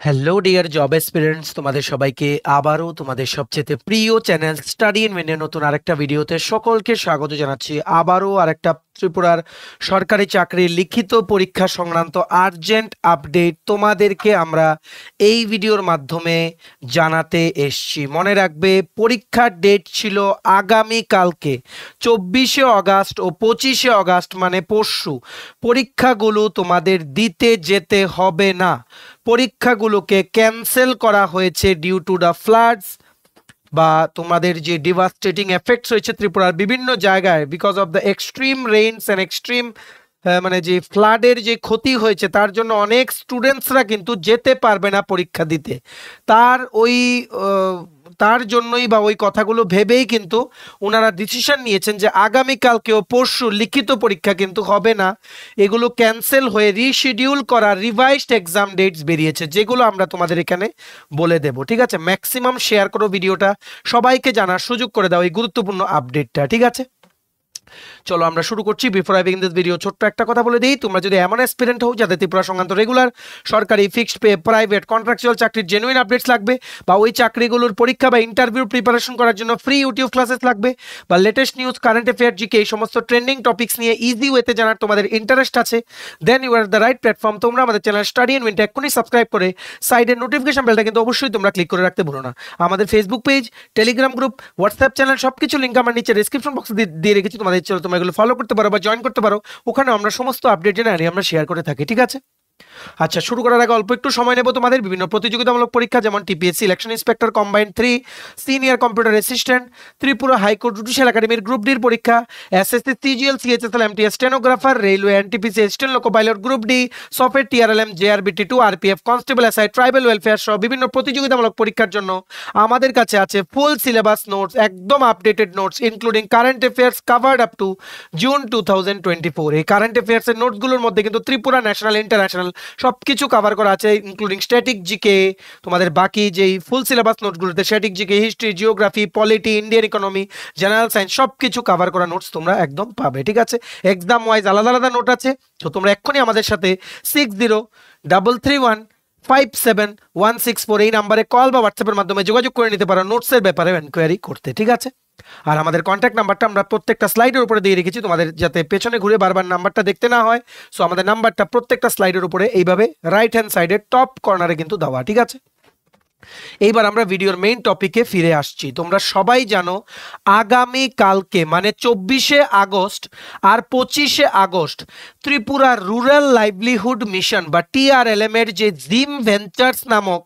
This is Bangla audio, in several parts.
হ্যালো ডিয়ার জব এসপিরেন্টস, তোমাদের সবাইকে আবারও তোমাদের সবচেয়ে প্রিয় চ্যানেল স্টাডি ইন মেনে নতুন আরেকটা ভিডিওতে সকলকে স্বাগত জানাচ্ছি। আবারও আরেকটা ত্রিপুরার সরকারি চাকরির লিখিত পরীক্ষা সংক্রান্ত আর্জেন্ট আপডেট তোমাদেরকে আমরা এই ভিডিওর মাধ্যমে জানাতে এসছি। মনে রাখবে, পরীক্ষার ডেট ছিল আগামীকালকে 24শে অগাস্ট ও 25শে অগাস্ট, মানে পরশু। পরীক্ষাগুলো তোমাদের দিতে যেতে হবে না, পরীক্ষাগুলোকে ক্যান্সেল করা হয়েছে ডিউ টু দ্য ফ্লাডস বা তোমাদের যে ডিভাস্টেটিং এফেক্টস হয়েছে ত্রিপুরার বিভিন্ন জায়গায় because of the extreme rains and extreme মানে যে ফ্লাডের যে ক্ষতি হয়েছে, তার জন্য অনেক স্টুডেন্টসরা কিন্তু যেতে পারবে না পরীক্ষা দিতে। তার জন্যই বা ওই কথাগুলো ভেবেই কিন্তু ওনারা ডিসিশন নিয়েছেন যে আগামীকালকেও পরশু লিখিত পরীক্ষা কিন্তু হবে না, এগুলো ক্যান্সেল হয়ে রিশিডিউল করা রিভাইজড এক্সাম ডেটস বেরিয়েছে, যেগুলো আমরা তোমাদের এখানে বলে দেব। ঠিক আছে, ম্যাক্সিমাম শেয়ার করো ভিডিওটা, সবাইকে জানার সুযোগ করে দাও এই গুরুত্বপূর্ণ আপডেটটা। ঠিক আছে, চলো আমরা শুরু করছি। Before I begin this video ছোট্ট একটা কথা বলে দিই, তোমরা যদি এমন অ্যাসপিরেন্ট হও যাদের ত্রিপুরা সংক্রান্ত রেগুলার সরকারি ফিক্সড পে প্রাইভেট কন্ট্রাকচুয়াল চাকরির জেনুইন আপডেটস লাগবে, বা ওই চাকরিগুলোর পরীক্ষা বা ইন্টারভিউ প্রিপারেশন করার জন্য ফ্রি ইউটিউব ক্লাসেস লাগবে, বা latest news current affair GK এই সমস্ত ট্রেন্ডিং টপিকস নিয়ে ইজি ওয়েতে জানার তোমাদের ইন্টারেস্ট আছে, then you are the right platform. তোমরা আমাদের চ্যানেল স্টাডি ইন মিনিট এক্ষুনি সাবস্ক্রাইব করে সাইডের নোটিফিকেশন বেলটা কিন্তু অবশ্যই তোমরা ক্লিক করে রাখতে ভুলো না। আমাদের Facebook page, Telegram group, WhatsApp channel সবকিছু লিঙ্ক আমার নিচে ডেসক্রিপশন বক্সে দিয়ে রেখেছি, তোমাদের চলো তোমরা এগুলো ফলো করতে পারো বা জয়েন করতে পারো, ওখানে আমরা সমস্ত আপডেট জেনে আমরা শেয়ার করে থাকি। ঠিক আছে, আচ্ছা শুরু করার আগে অল্প একটু সময় নেব তোমাদের বিভিন্ন প্রতিযোগিতামূলক পরীক্ষা যেমন TPSC election inspector combined 3, senior computer assistant, Tripura high court judicial একাডেমির গ্রুপ ডির পরীক্ষা, SSC CGL CHSL MTS stenographer, railway NTPC assistant loco pilot group D, software TRLM JRBT 2, RPF constable SI tribal welfare সহ বিভিন্ন প্রতিযোগিতামূলক পরীক্ষার জন্য আমাদের কাছে আছে ফুল সিলেবাস নোটস, একদম updated notes including current affairs covered up to June 2024। এই কারেন্ট অ্যাফেয়ার্সের নোটসগুলোর মধ্যে কিন্তু ত্রিপুরা ন্যাশনাল ইন্টারন্যাশনাল সবকিছু কভার করা আছে, ইনক্লুডিং স্ট্যাটিক জিকে, তোমাদের বাকি যেই ফুল সিলেবাস নোটসগুলোতে static GK, history, geography, polity, Indian economy, general science সবকিছু কভার করা নোটস তোমরা একদম পাবে। ঠিক আছে, এক্সাম ওয়াইজ আলাদা আলাদা নোট আছে, তো তোমরা এক্ষুনি আমাদের সাথে 6033157164 এই নাম্বারে কল বা হোয়াটসঅ্যাপের মাধ্যমে যোগাযোগ করে নিতে পারো নোটসের ব্যাপারে এনকোয়ারি করতে। ঠিক আছে, আর আমাদের কন্ট্যাক্ট নাম্বারটা আমরা প্রত্যেকটা স্লাইডের উপরে দিয়ে রেখেছি, তোমাদের যাতে পেছনে ঘুরে বারবার নাম্বারটা দেখতে না হয়। সো আমাদের নাম্বারটা প্রত্যেকটা স্লাইডের উপরে এইভাবে রাইট হ্যান্ড সাইডের টপ কর্নারে কিন্তু দেওয়া। ঠিক আছে, এইবার আমরা ভিডিওর মেইন টপিকে ফিরে আসছি। তোমরা সবাই জানো আগামী কালকে মানে 24শে আগস্ট আর 25শে August Tripura rural livelihood mission বা টিআরএলএম এর যে জিম ভেঞ্চার্স নামক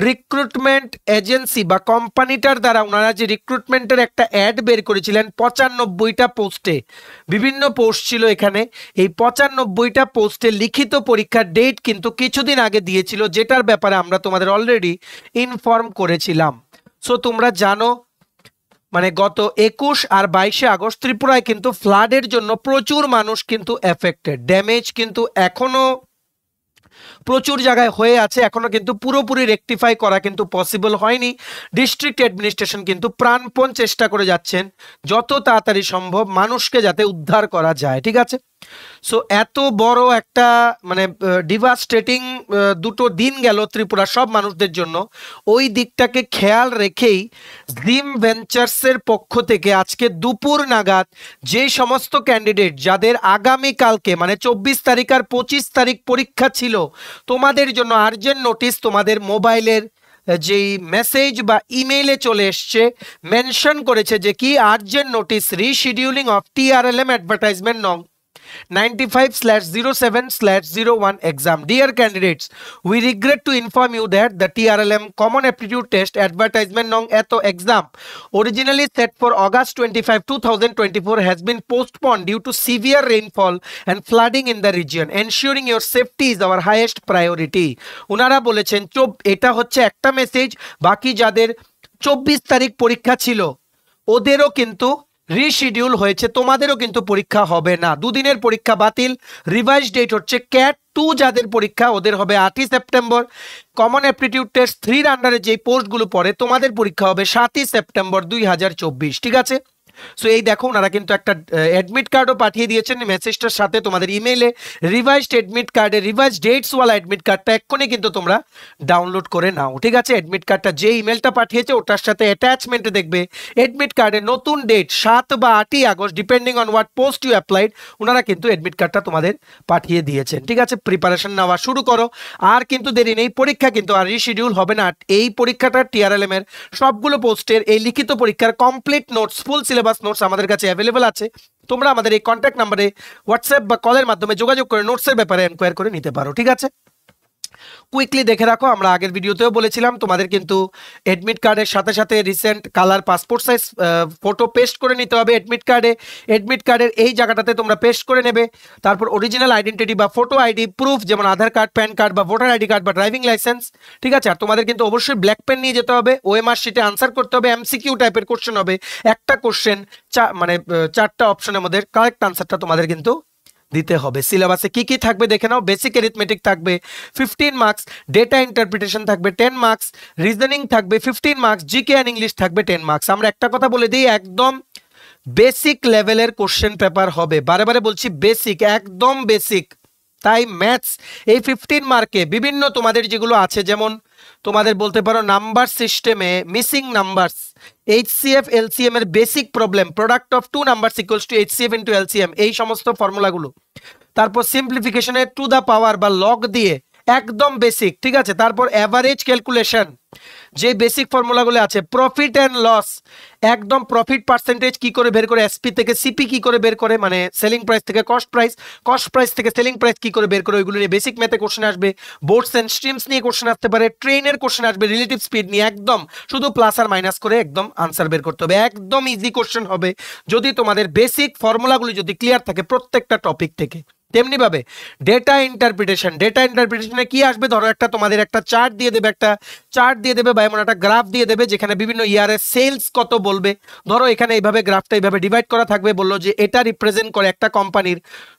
রিক্রুটমেন্ট এজেন্সি বা কোম্পানিটার দ্বারা ওনারা যে রিক্রুটমেন্টের একটা অ্যাড বের করেছিলেন 95টা পোস্টে, বিভিন্ন পোস্ট ছিল এখানে, এই 95টা পোস্টে লিখিত পরীক্ষার ডেট কিন্তু কিছুদিন আগে দিয়েছিল, যেটার ব্যাপারে আমরা তোমাদের অলরেডি ইনফর্ম করেছিলাম। সো তোমরা জানো মানে গত 21 আর 22শে আগস্ট ত্রিপুরায় কিন্তু ফ্লাডের জন্য প্রচুর মানুষ কিন্তু এফেক্টেড, ড্যামেজ কিন্তু এখনো প্রচুর জায়গায় হয়ে আছে, এখনো কিন্তু পুরোপুরি রেকটিফাই করা কিন্তু পসিবল হয়নি। ডিস্ট্রিক্ট অ্যাডমিনিস্ট্রেশন কিন্তু প্রাণপণ চেষ্টা করে যাচ্ছেন যত তাড়াতাড়ি সম্ভব মানুষকে যাতে উদ্ধার করা যায়। ঠিক আছে, সো এত বড় একটা মানে ডিভাস্টেটিং দুটো দিন গেল ত্রিপুরা সব মানুষদের জন্য, ওই দিকটাকে খেয়াল রেখেই জিম ভেঞ্চার্সের পক্ষ থেকে আজকে দুপুর নাগাদ যে সমস্ত ক্যান্ডিডেট যাদের আগামীকালকে মানে 24 তারিখ আর 25 তারিখ পরীক্ষা ছিল, তোমাদের জন্য আর্জেন্ট নোটিশ তোমাদের মোবাইলের যেই মেসেজ বা ইমেইলে চলে এসছে, মেনশন করেছে যে কি urgent notice rescheduling of TRLM advertisement নং 95/07/01 exam. Dear candidates, we regret to inform you that the TRLM Common Aptitude Test advertisement nong eto exam originally set for August 25, 2024 has been postponed due to severe rainfall and flooding in the region. Ensuring your safety is our highest priority. উনারা বলেছেন এটা হচ্ছে একটা মেসেজ, বাকি যাদের 24 তারিখ পরীক্ষা ছিল ওদেরও কিন্তু রিশিডিউল হয়েছে, তোমাদেরও কিন্তু পরীক্ষা হবে না, দুদিনের পরীক্ষা বাতিল। রিভাইজ ডেট হচ্ছে ক্যাট 2 যাদের পরীক্ষা ওদের হবে 8ই সেপ্টেম্বর, কমন অ্যাপটিটিউড টেস্ট 3 আন্ডারে যে পোস্টগুলো পড়ে তোমাদের পরীক্ষা হবে 7ই সেপ্টেম্বর 2024। ঠিক আছে, সো এই দেখো ওনারা কিন্তু একটা অ্যাডমিট কার্ডও পাঠিয়ে দিয়েছেন মেসেজটার সাথে তোমাদের ইমেইলে, রিভাইজড অ্যাডমিট কার্ডে রিভাইজ ডেটস ওয়ালা অ্যাডমিট কার্ডটা এক্ষুনি কিন্তু তোমরা ডাউনলোড করে নাও, ঠিক আছে। অ্যাডমিট কার্ডটা যে ইমেলটা পাঠিয়েছে ওটার সাথে অ্যাটাচমেন্টে দেখবে অ্যাডমিট কার্ডে নতুন ডেট 7 বা 8ই August depending on what post you applied, ওনারা কিন্তু অ্যাডমিট কার্ডটা তোমাদের পাঠিয়ে দিয়েছেন, ঠিক আছে। প্রিপারেশন নেওয়া শুরু করো, আর কিন্তু দেরি নেই, পরীক্ষা কিন্তু আর রিশিডিউল হবে না। এই পরীক্ষাটা টিআরএলএম এর সবগুলো পোস্টের এই লিখিত পরীক্ষার complete notes, full syllabus notes আমাদের কাছে অ্যাভেলেবল আছে। তোমরা আমাদের এই কন্ট্যাক্ট নাম্বারে হোয়াটসঅ্যাপ বা কলের মাধ্যমে যোগাযোগ করে নোটসের ব্যাপারে এনকোয়ার করে নিতে পারো, ঠিক আছে। কুইকলি দেখে রাখো, আমরা আগের ভিডিওতেও বলেছিলাম তোমাদের কিন্তু অ্যাডমিট কার্ডের সাথে সাথে recent colour passport size photo paste করে নিতে হবে অ্যাডমিট কার্ডে। অ্যাডমিট কার্ডের এই জায়গাটাতে তোমরা পেস্ট করে নেবে। তারপর অরিজিনাল আইডেন্টিটি বা ফটো আইডি প্রুফ, যেমন আধার কার্ড, প্যান কার্ড বা ভোটার আইডি কার্ড বা ড্রাইভিং লাইসেন্স, ঠিক আছে। আর তোমাদের কিন্তু অবশ্যই ব্ল্যাক পেন নিয়ে যেতে হবে, ওএমআর শিটে আনসার করতে হবে, এমসিকিউ টাইপের কোশ্চেন হবে, একটা কোশ্চেন মানে 4টা অপশনের মধ্যে কারেক্ট আনসারটা তোমাদের কিন্তু দিতে হবে। সিলেবাসে কি কি থাকবে দেখে নাও। বেসিক অ্যারিথমেটিক থাকবে 15 মার্কস, ডেটা ইন্টারপ্রিটেশন থাকবে 10 মার্কস, রিজনিং থাকবে 15 মার্কস, জিকে অ্যান্ড ইংলিশ থাকবে 10 মার্কস। আমরা একটা কথা বলে দিই, একদম বেসিক লেভেলের কোশ্চেন পেপার হবে, বারে বারে বলছি বেসিক, একদম বেসিক। তাই ম্যাথস এই 15 মার্কে বিভিন্ন তোমাদের যেগুলো আছে, যেমন তোমাদের বলতে পারো নাম্বার সিস্টেমে মিসিং নাম্বারস, এইচসিএফ এলসিএম এর basic problem, product of two numbers equals to HCF into LCM, এই সমস্ত ফর্মুলাগুলো। তারপর সিম্পলিফিকেশনে টু দা পাওয়ার বা লগ দিয়ে একদম বেসিক, ঠিক আছে। তারপর অ্যাভারেজ ক্যালকুলেশন, যে বেসিক ফর্মুলাগুলো আছে, প্রফিট অ্যান্ড লস, একদম প্রফিট পার্সেন্টেজ কি করে বের করে, এসপি থেকে সিপি কি করে বের করে, মানে সেলিং প্রাইস থেকে কস্ট প্রাইস, কস্ট প্রাইস থেকে সেলিং প্রাইস কি করে বের করে, ওইগুলো নিয়ে বেসিক ম্যাথে কোশ্চেন আসবে। বোর্ডস এন্ড স্ট্রিমস নিয়ে কোশ্চেন আসতে পারে, ট্রেনের কোশ্চেন আসবে, রিলেটিভ স্পিড নিয়ে, একদম শুধু প্লাস আর মাইনাস করে একদম আনসার বের করতে হবে। একদম ইজি কোশ্চেন হবে যদি তোমাদের বেসিক ফর্মুলাগুলো যদি ক্লিয়ার থাকে প্রত্যেকটা টপিক থেকে। তেমনি ভাবে ডেটা ইন্টারপ্রিটেশন, ডেটা ইন্টারপ্রিটেশনে কি আসবে, ধরো একটা তোমাদের একটা চার্ট দিয়ে দেবে, বা এমন একটা গ্রাফ দিয়ে দেবে যেখানে বিভিন্ন ইয়ারের সেলস কত বলবে। ধরো এখানে এইভাবে গ্রাফটা এইভাবে ডিভাইড করা থাকবে, বললো যে এটা রিপ্রেজেন্ট করে একটা কোম্পানির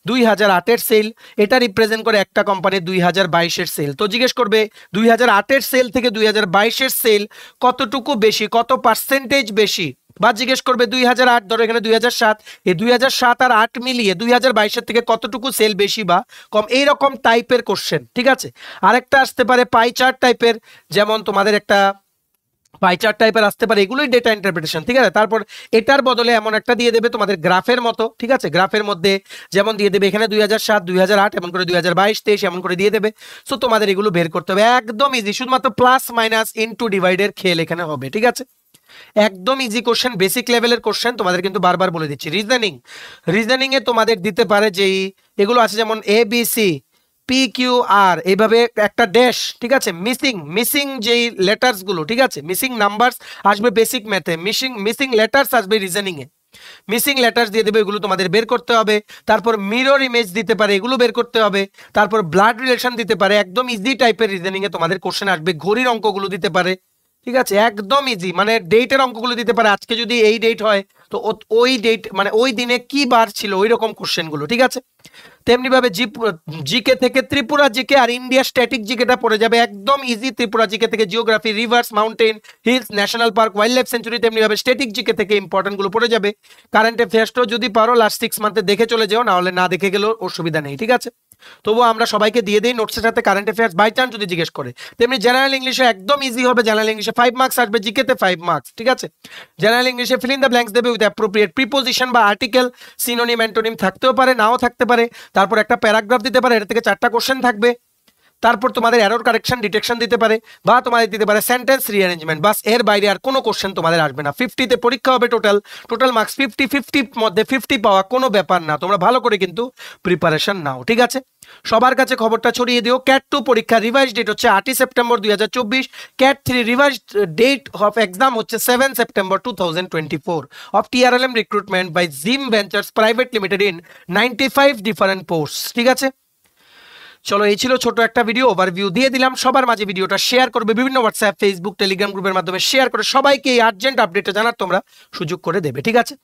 2008-এর সেল, এটা রিপ্রেজেন্ট করে একটা কোম্পানির 2022-এর সেল। তো জিজ্ঞেস করবে 2008-এর সেল থেকে 2022-এর সেল কতটুকু বেশি, কত পার্সেন্টেজ বেশি, বা জিজ্ঞেস করবে 2008, ধরো এখানে 2007, এই 2007 আর 8 মিলিয়ে 2022-এর থেকে কতটুকু সেল বেশি বা কম, এইরকম টাইপের কোশ্চেন, ঠিক আছে। আরেকটা আসতে পারে পাই চার্ট টাইপের, যেমন তোমাদের একটা পাই চার্ট টাইপের আসতে পারে, এগুলোই ডেটা ইন্টারপ্রিটেশন, ঠিক আছে। তারপর এটার বদলে এমন একটা দিয়ে দেবে তোমাদের গ্রাফের মতো, ঠিক আছে। গ্রাফের মধ্যে যেমন দিয়ে দেবে এখানে 2007, 2008, এমন করে 2022, 23 এমন করে দিয়ে দেবে। সো তোমাদের এগুলো বের করতে হবে, একদম ইজি, শুধুমাত্র প্লাস মাইনাস ইনটু ডিভাইডের খেল এখানে হবে, ঠিক আছে। একদম ইজি কোশ্চেন, বেসিক লেভেলের কোশ্চেন, তোমাদের কিন্তু বারবার বলে দিচ্ছি। রিজনিং এ তোমাদের দিতে পারে যেই এগুলো আছে, যেমন ABC, PQR, এইভাবে একটা ড্যাশ, ঠিক আছে। মিসিং যেই লেটার্স গুলো, ঠিক আছে, মিসিং নাম্বারস আসবে বেসিক ম্যাথে, মিসিং লেটার্স আসবে রিজনিং এ, মিসিং লেটার্স দিয়ে দেবে, এগুলো তোমাদের বের করতে হবে। তারপর মিরর ইমেজ দিতে পারে, এগুলো বের করতে হবে। তারপর ব্লাড রিলেশন দিতে পারে, একদম ইজি টাইপের রিজনিং এ তোমাদের কোশ্চেন আসবে। ঘড়ির অঙ্কগুলো দিতে পারে, ঠিক আছে, একদম ইজি, মানে ডেটের অঙ্কগুলো দিতে পারে, আজকে যদি এই ডেট হয় তো ওই ডেট মানে ওই দিনে কি বার ছিল, ওই রকম কোশ্চেনগুলো, ঠিক আছে। তেমনি ভাবে জিকে থেকে ত্রিপুরা জিকে আর ইন্ডিয়া স্ট্যাটিক জিকেটা পড়ে যাবে, একদম ইজি। ত্রিপুরা জিকে থেকে geography, rivers, mountain, hills, national park, wildlife sanctuary, তেমনি ভাবে স্ট্যাটিক জিকে থেকে ইম্পর্টেন্ট গুলো পড়ে যাবে। কারেন্ট অ্যাফেয়ার্সটাও যদি পারো লাস্ট 6 মান্থে দেখে চলে যাও, না হলে না দেখে গেলেও অসুবিধা নেই, ঠিক আছে। তবুও আমরা সবাইকে দিয়ে দিই নোটসের সাথে কারেন্ট অ্যাফেয়ার্স, বাই চান্স যদি জিজ্ঞেস করে। তেমনি জেনারেল ইংলিশে একদম ইজি হবে, জেনারেল ইংলিশে 5 মার্কস আসবে, জিকেতে 5 মার্কস, ঠিক আছে। জেনারেল ইংলিশে ফিল ইন দ্য ব্ল্যাঙ্কস দেবে উইথ অ্যাপ্রোপ্রিয়েট প্রিপোজিশন বা আর্টিকেল, সিনোনিম, অ্যান্টোনিম থাকতেও পারে, নাও থাকতে পারে। তারপর একটা প্যারাগ্রাফ দিতে পারে, এটা থেকে 4টা কোশ্চেন থাকবে। তারপর তোমাদের এরর কারেকশন ডিটেকশন দিতে পারে, বা তোমাদের দিতে পারে সেন্টেন্স রিঅ্যারেঞ্জমেন্ট, বাস এর বাইরে আর কোনো কোশ্চেন তোমাদের আসবে না। 50তে পরীক্ষা হবে, টোটাল মার্কস 50 মধ্যে 50 পাওয়া কোনো ব্যাপার না। তোমরা ভালো করে কিন্তু প্রিপারেশন নাও, ঠিক আছে। সবার কাছে খবরটা ছড়িয়ে দিও, ক্যাট 2 পরীক্ষা রিভাইজ ডেট হচ্ছে 8 September 2024, cat 3 revise date of exam হচ্ছে 7 September 2024 of TRLM recruitment by Jim ventures private limited in 95 different posts, ঠিক আছে। চলো, এই ছিল ছোট একটা ভিডিও, ওভারভিউ দিয়ে দিলাম। সবার মাঝে ভিডিওটা শেয়ার করবে, বিভিন্ন হোয়াটসঅ্যাপ, ফেসবুক, টেলিগ্রাম গ্রুপের মাধ্যমে শেয়ার করে সবাইকে এই আর্জেন্ট আপডেটটা জানার তোমরা সুযোগ করে দেবে, ঠিক আছে।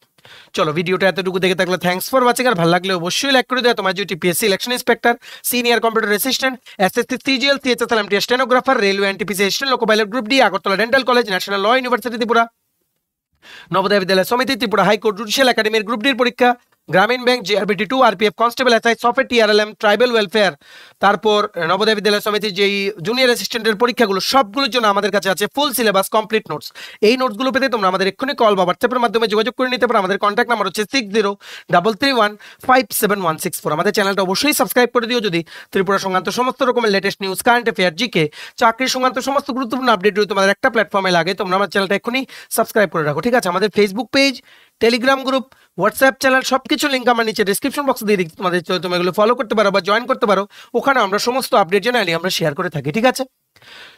চলো, ভিডিওটা এতটুকু দেখে থাকলে থ্যাঙ্কস ফর ওয়াচিং, আর ভালো লাগলে অবশ্যই লাইক করে দেওয়া। তোমার GTPSC election inspector, senior computer assistant, SSC, CGL, CHSL, MTS stenographer, railway, NTPC assistant, loco pilot, group D, Agartala dental college, national law university Tripura, Navodaya Vidyalaya Samiti, Tripura high court, judicial একাডেমির গ্রুপ ডির পরীক্ষা, Gramin bank, GRBT 2, RPF constable, SI, software, TRLM, tribal welfare, তারপর নবোদয় বিদ্যালয় সমিতির যেই জুনিয়র অ্যাসিস্ট্যান্টের পরীক্ষাগুলো সবগুলোর জন্য আমাদের কাছে আছে ফুল সিলেবাস কমপ্লিট নোটস। এই নোটসগুলো পেতে তোমরা আমাদের এক্ষুনি কল বা হোয়াটসঅ্যাপের মাধ্যমে যোগাযোগ করে নিতে পারো। আমাদের কন্ট্যাক্ট নাম্বার হচ্ছে 6033157164। আমাদের চ্যানেলটা অবশ্যই সাবস্ক্রাইব করে দিও যদি ত্রিপুরা সংক্রান্ত সমস্ত রকমের latest news, current affair, GK, চাকরি সংক্রান্ত সমস্ত গুরুত্বপূর্ণ আপডেট যদি তোমাদের একটা প্ল্যাটফর্মে লাগে, তোমরা আমার চ্যানেলটা এক্ষুনি সাবস্ক্রাইব করে রাখো, ঠিক আছে? আমাদের Facebook page, Telegram group, WhatsApp channel সবকিছু লিঙ্ক আমরা নিচে ডিসক্রিপশন বক্সে দিয়ে দিচ্ছি, তোমাদের তুমি এগুলো ফলো করতে পারো বা জয়েন করতে পারো। ওখানে আমরা সমস্ত আপডেট জেনারেলি আমরা শেয়ার করে থাকি, ঠিক আছে?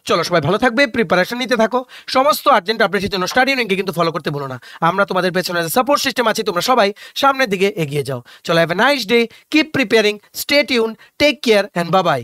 চলো সবাই ভালো থাকবে, প্রিপারেশন নিতে থাকো, সমস্ত আর্জেন্ট আপডেটের জন্য স্টাডি লিঙ্কে কিন্তু ফলো করতে ভুলো না। আমরা তোমাদের পেছনে সাপোর্ট সিস্টেম আছি, তোমরা সবাই সামনের দিকে এগিয়ে যাও। চলো, have a nice day, keep preparing, stay tune, take care and bye by.